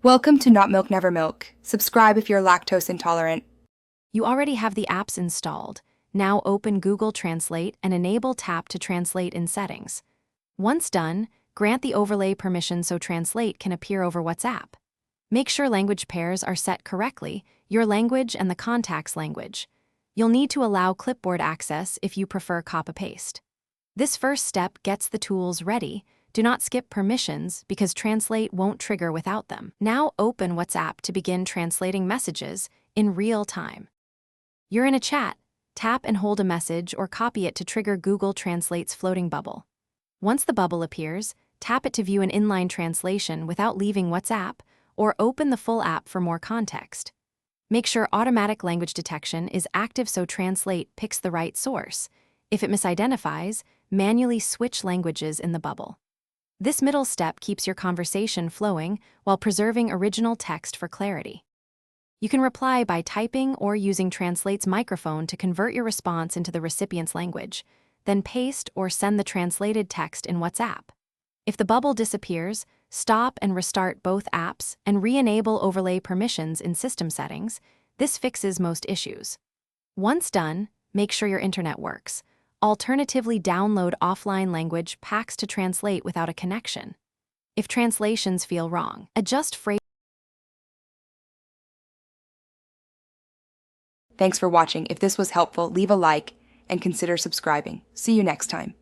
Welcome to Not Milk Never Milk. Subscribe if you're lactose intolerant. You already have the apps installed. Now open Google Translate and enable Tap to Translate in Settings. Once done, grant the overlay permission so Translate can appear over WhatsApp. Make sure language pairs are set correctly, your language and the contact's language. You'll need to allow clipboard access if you prefer copy-paste. This first step gets the tools ready. Do not skip permissions because Translate won't trigger without them. Now open WhatsApp to begin translating messages in real time. You're in a chat. Tap and hold a message or copy it to trigger Google Translate's floating bubble. Once the bubble appears, tap it to view an inline translation without leaving WhatsApp, or open the full app for more context. Make sure automatic language detection is active so Translate picks the right source. If it misidentifies, manually switch languages in the bubble. This middle step keeps your conversation flowing while preserving original text for clarity. You can reply by typing or using Translate's microphone to convert your response into the recipient's language, then paste or send the translated text in WhatsApp. If the bubble disappears, stop and restart both apps and re-enable overlay permissions in system settings. This fixes most issues. Once done, make sure your internet works. Alternatively, download offline language packs to translate without a connection. If translations feel wrong, adjust phrase. Thanks for watching. If this was helpful, leave a like and consider subscribing. See you next time.